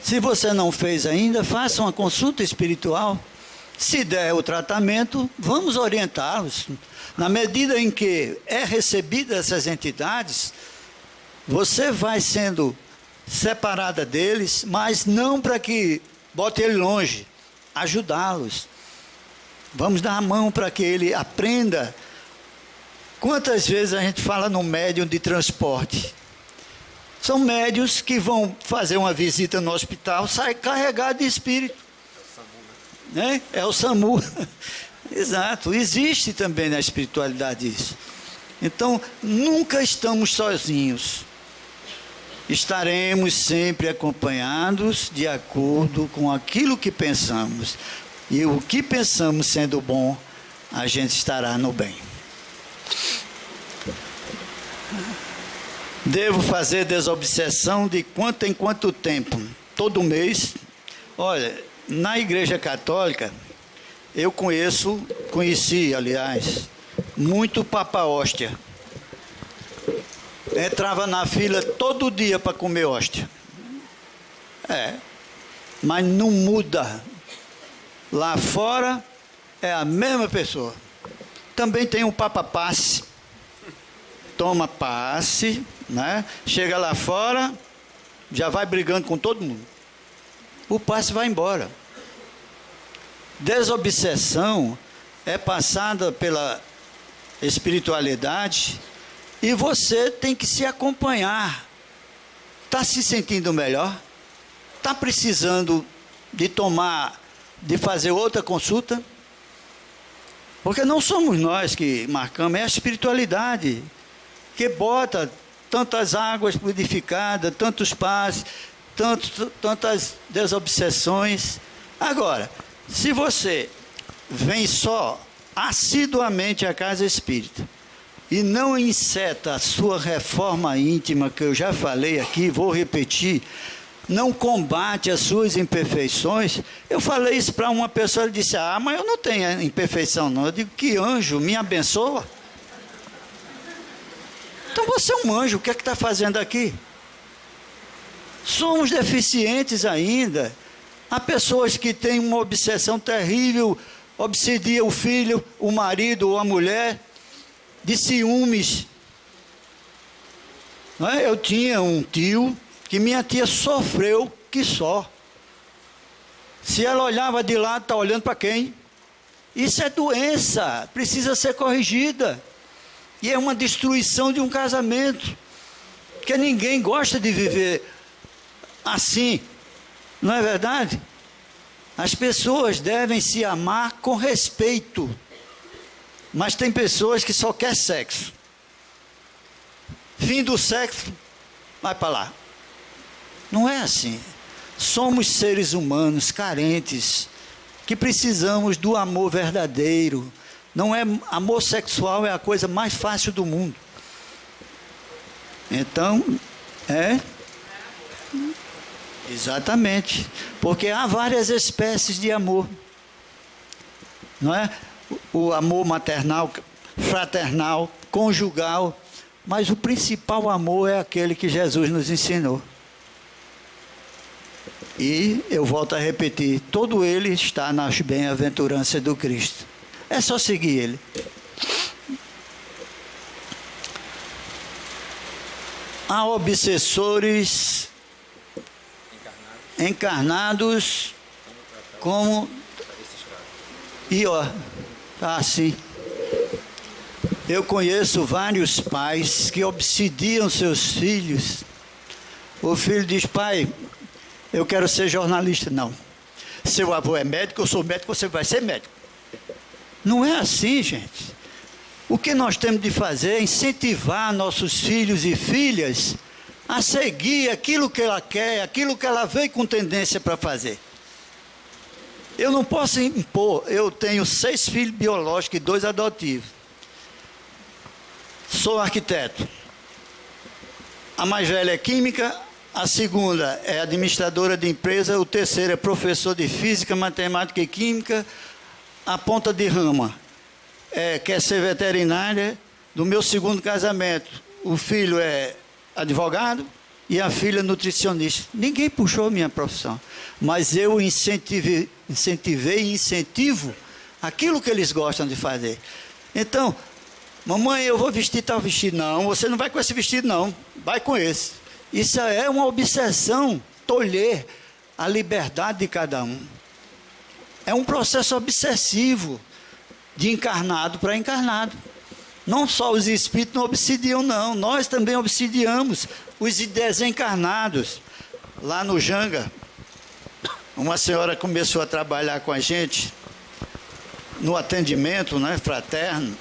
Se você não fez ainda, faça uma consulta espiritual. Se der o tratamento, vamos orientá-los. Na medida em que é recebida essas entidades, você vai sendo separada deles, mas não para que bote ele longe, ajudá-los. Vamos dar a mão para que ele aprenda. Quantas vezes a gente fala no médium de transporte? São médios que vão fazer uma visita no hospital, sai carregado de espírito. Né? É o SAMU. Exato, existe também na espiritualidade isso. Então, nunca estamos sozinhos. Estaremos sempre acompanhados de acordo com aquilo que pensamos. E o que pensamos sendo bom, a gente estará no bem. Devo fazer desobsessão de quanto em quanto tempo? Todo mês. Olha, na Igreja Católica, eu conheci, aliás, muito Papa Hóstia. Entrava na fila todo dia para comer hóstia. Mas não muda. Lá fora é a mesma pessoa. Também tem um Papa Passe. Toma passe, né? Chega lá fora, já vai brigando com todo mundo. O passe vai embora. Desobsessão é passada pela espiritualidade e você tem que se acompanhar. Está se sentindo melhor? Está precisando de fazer outra consulta? Porque não somos nós que marcamos, é a espiritualidade que bota tantas águas purificadas, tantos passes, tantas desobsessões. Agora, se você vem só assiduamente à casa espírita e não enceta a sua reforma íntima, que eu já falei aqui, vou repetir, não combate as suas imperfeições. Eu falei isso para uma pessoa, ela disse, mas eu não tenho imperfeição não. Eu digo, que anjo, me abençoa. Então você é um anjo, o que é que está fazendo aqui? Somos deficientes ainda. Há pessoas que têm uma obsessão terrível, obsedia o filho, o marido ou a mulher, de ciúmes. Não é? Eu tinha um tio que minha tia sofreu que só. Se ela olhava de lado, está olhando para quem? Isso é doença, precisa ser corrigida. E é uma destruição de um casamento, porque ninguém gosta de viver assim, não é verdade? As pessoas devem se amar com respeito, mas tem pessoas que só querem sexo. Fim do sexo, vai para lá. Não é assim. Somos seres humanos carentes, que precisamos do amor verdadeiro. Não é, amor sexual é a coisa mais fácil do mundo. Então, exatamente, porque há várias espécies de amor, não é? O amor maternal, fraternal, conjugal, mas o principal amor é aquele que Jesus nos ensinou. E eu volto a repetir, todo ele está nas bem-aventuranças do Cristo. É só seguir ele. Há obsessores encarnados como... E assim. Eu conheço vários pais que obsidiam seus filhos. O filho diz, pai, eu quero ser jornalista. Não. Seu avô é médico, eu sou médico, você vai ser médico. Não é assim, gente. O que nós temos de fazer é incentivar nossos filhos e filhas a seguir aquilo que ela quer, aquilo que ela veio com tendência para fazer. Eu não posso impor, eu tenho 6 filhos biológicos e 2 adotivos. Sou arquiteto. A mais velha é química, a segunda é administradora de empresa, o terceiro é professor de física, matemática e química. A ponta de rama quer ser veterinária. Do meu segundo casamento, o filho é advogado e a filha nutricionista. Ninguém puxou minha profissão, mas eu incentivei e incentivo aquilo que eles gostam de fazer. Então, mamãe, eu vou vestir tal vestido. Não, você não vai com esse vestido não, vai com esse. Isso é uma obsessão, tolher a liberdade de cada um. É um processo obsessivo, de encarnado para encarnado. Não só os espíritos não obsidiam, não. Nós também obsidiamos os desencarnados. Lá no Janga, uma senhora começou a trabalhar com a gente, no atendimento, né, fraterno.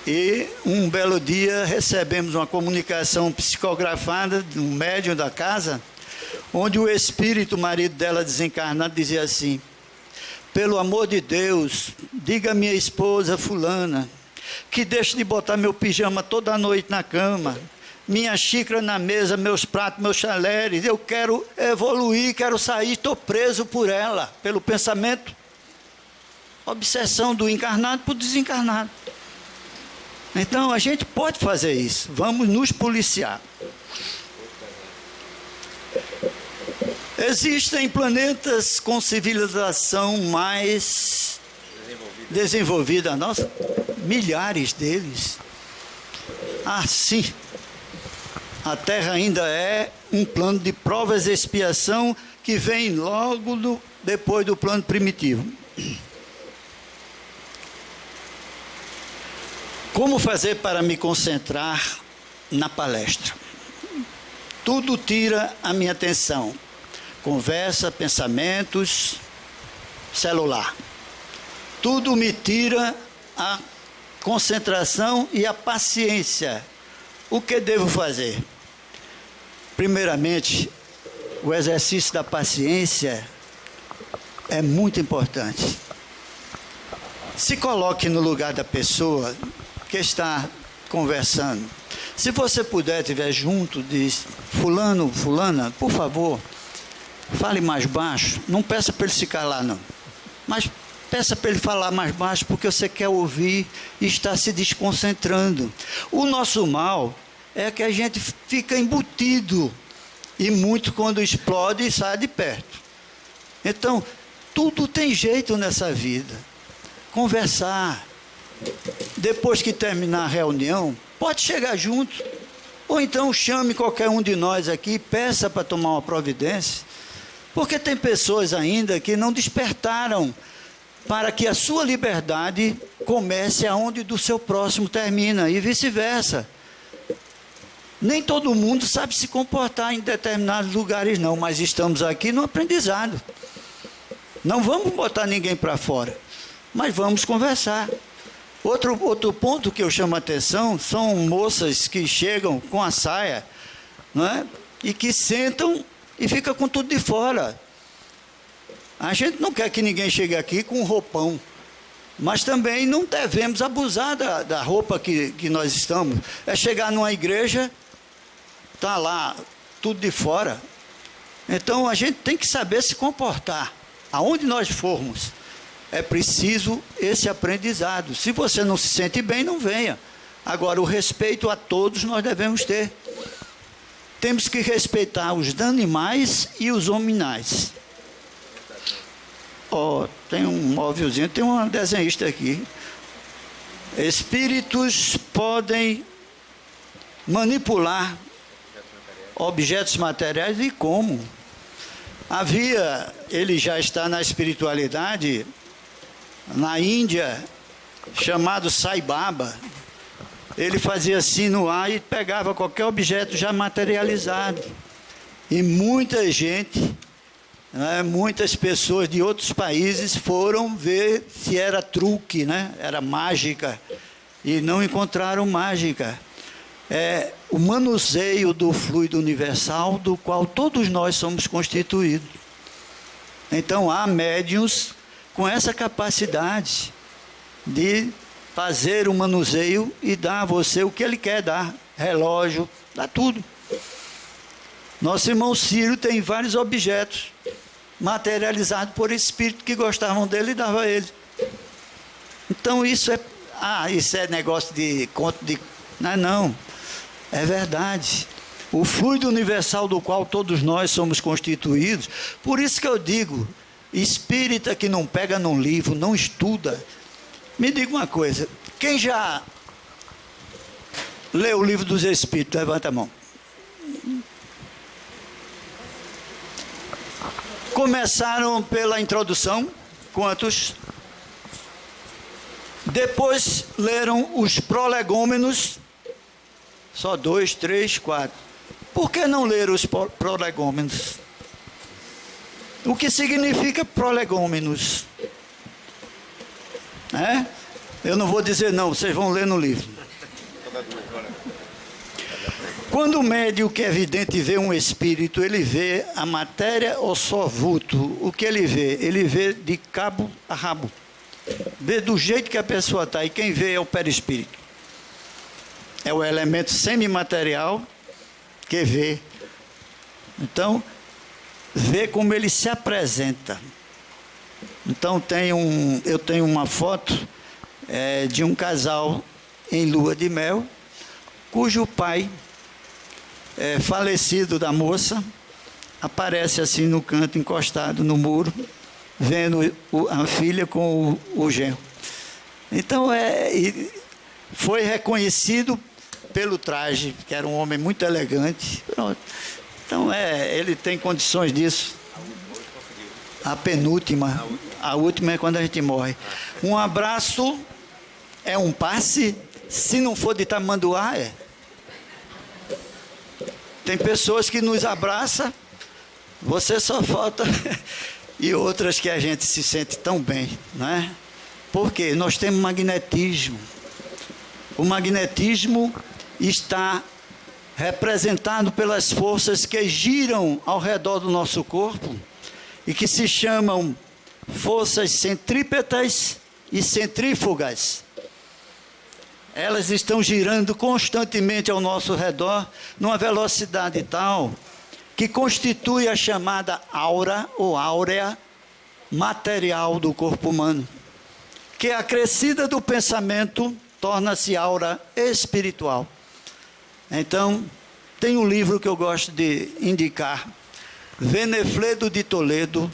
E um belo dia recebemos uma comunicação psicografada de um médium da casa, onde o espírito, o marido dela desencarnado, dizia assim: pelo amor de Deus, diga à minha esposa fulana que deixe de botar meu pijama toda noite na cama, minha xícara na mesa, meus pratos, meus talheres. Eu quero evoluir, quero sair, estou preso por ela, pelo pensamento. Obsessão do encarnado para o desencarnado. Então a gente pode fazer isso, vamos nos policiar. Existem planetas com civilização mais desenvolvida, nossa, milhares deles. Sim, a Terra ainda é um plano de provas e expiação que vem logo depois do plano primitivo. Como fazer para me concentrar na palestra? Tudo tira a minha atenção. Conversa, pensamentos, celular. Tudo me tira a concentração e a paciência. O que devo fazer? Primeiramente, o exercício da paciência é muito importante. Se coloque no lugar da pessoa que está conversando. Se você puder, estiver junto, diz, fulano, fulana, por favor, fale mais baixo. Não peça para ele se calar, não. Mas peça para ele falar mais baixo, porque você quer ouvir e está se desconcentrando. O nosso mal é que a gente fica embutido, e muito quando explode sai de perto. Então, tudo tem jeito nessa vida. Conversar. Depois que terminar a reunião, pode chegar junto. Ou então chame qualquer um de nós aqui e peça para tomar uma providência. Porque tem pessoas ainda que não despertaram para que a sua liberdade comece aonde do seu próximo termina, e vice-versa. Nem todo mundo sabe se comportar em determinados lugares, não, mas estamos aqui no aprendizado. Não vamos botar ninguém para fora, mas vamos conversar. Outro ponto que eu chamo a atenção são moças que chegam com a saia, não é? E que sentam e ficam com tudo de fora. A gente não quer que ninguém chegue aqui com um roupão, mas também não devemos abusar da roupa que nós estamos. É chegar numa igreja, está lá tudo de fora. Então a gente tem que saber se comportar. Aonde nós formos, é preciso esse aprendizado. Se você não se sente bem, não venha. Agora, o respeito a todos nós devemos ter. Temos que respeitar os animais e os hominais. Tem um móvelzinho, tem uma desenhista aqui. Espíritos podem manipular objetos materiais, e como? Ele já está na espiritualidade, na Índia, chamado Sai Baba. Ele fazia assim no ar e pegava qualquer objeto já materializado. E muita gente, muitas pessoas de outros países foram ver se era truque, era mágica, e não encontraram mágica. É o manuseio do fluido universal, do qual todos nós somos constituídos. Então, há médiuns com essa capacidade de fazer o manuseio e dar a você o que ele quer dar. Relógio, dá tudo. Nosso irmão Ciro tem vários objetos materializados por espíritos que gostavam dele e dava a ele. Então, isso é negócio de conto de... Não. É verdade. O fluido universal do qual todos nós somos constituídos. Por isso que eu digo, espírita que não pega num livro, não estuda. Me diga uma coisa, quem já leu o livro dos Espíritos? Levanta a mão. Começaram pela introdução, quantos? Depois leram os prolegômenos. Só 2, 3, 4. Por que não ler os prolegômenos? O que significa prolegômenos? Eu não vou dizer não, vocês vão ler no livro. Quando o médium que é vidente vê um espírito, ele vê a matéria ou só vulto? O que ele vê? Ele vê de cabo a rabo. Vê do jeito que a pessoa está. E quem vê é o perispírito. É o elemento semimaterial que vê. Então, vê como ele se apresenta. Então, eu tenho uma foto de um casal em lua de mel, cujo pai, falecido da moça, aparece assim no canto, encostado no muro, vendo a filha com o genro. Então, foi reconhecido pelo traje, que era um homem muito elegante. Pronto. Então, ele tem condições disso. A penúltima, a última é quando a gente morre. Um abraço é um passe, se não for de tamanduá, Tem pessoas que nos abraçam, você só falta, e outras que a gente se sente tão bem, Porque nós temos magnetismo. O magnetismo está representado pelas forças que giram ao redor do nosso corpo e que se chamam forças centrípetas e centrífugas. elas estão girando constantemente ao nosso redor, numa velocidade tal que constitui a chamada aura ou áurea material do corpo humano, que acrescida do pensamento torna-se aura espiritual. Então, tem um livro que eu gosto de indicar, Venefledo de Toledo,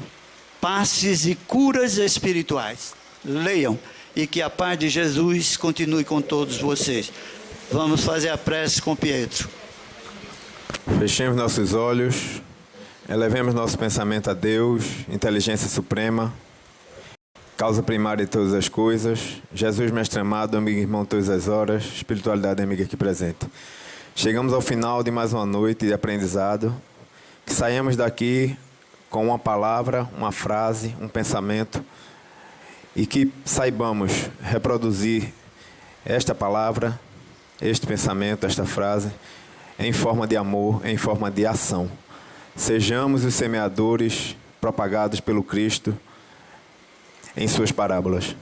Passes e Curas Espirituais. Leiam, e que a paz de Jesus continue com todos vocês. Vamos fazer a prece com Pietro. Fechemos nossos olhos, elevemos nosso pensamento a Deus, inteligência suprema, causa primária de todas as coisas, Jesus, mestre amado, amigo e irmão todas as horas, espiritualidade amiga aqui presente. Chegamos ao final de mais uma noite de aprendizado, que saímos daqui com uma palavra, uma frase, um pensamento, e que saibamos reproduzir esta palavra, este pensamento, esta frase, em forma de amor, em forma de ação. Sejamos os semeadores propagados pelo Cristo em suas parábolas.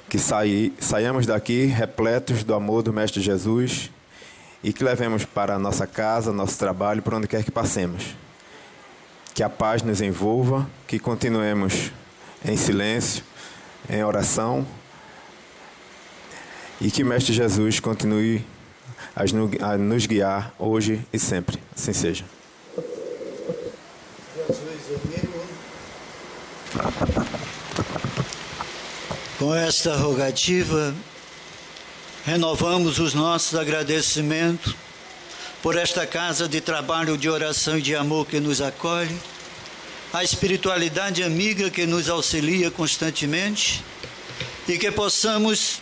Que saiamos daqui repletos do amor do Mestre Jesus e que levemos para a nossa casa, nosso trabalho, por onde quer que passemos. Que a paz nos envolva, que continuemos em silêncio, em oração, e que o Mestre Jesus continue a nos guiar hoje e sempre. Assim seja. Com esta rogativa, renovamos os nossos agradecimentos por esta casa de trabalho, de oração e de amor que nos acolhe, a espiritualidade amiga que nos auxilia constantemente, e que possamos,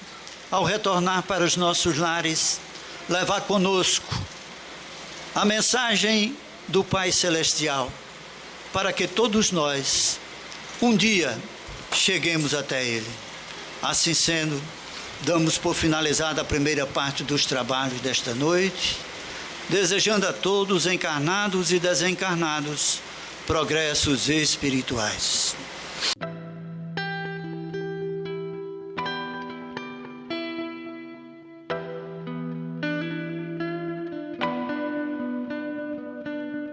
ao retornar para os nossos lares, levar conosco a mensagem do Pai Celestial, para que todos nós, um dia, cheguemos até Ele. Assim sendo, damos por finalizada a primeira parte dos trabalhos desta noite, desejando a todos, encarnados e desencarnados, progressos espirituais.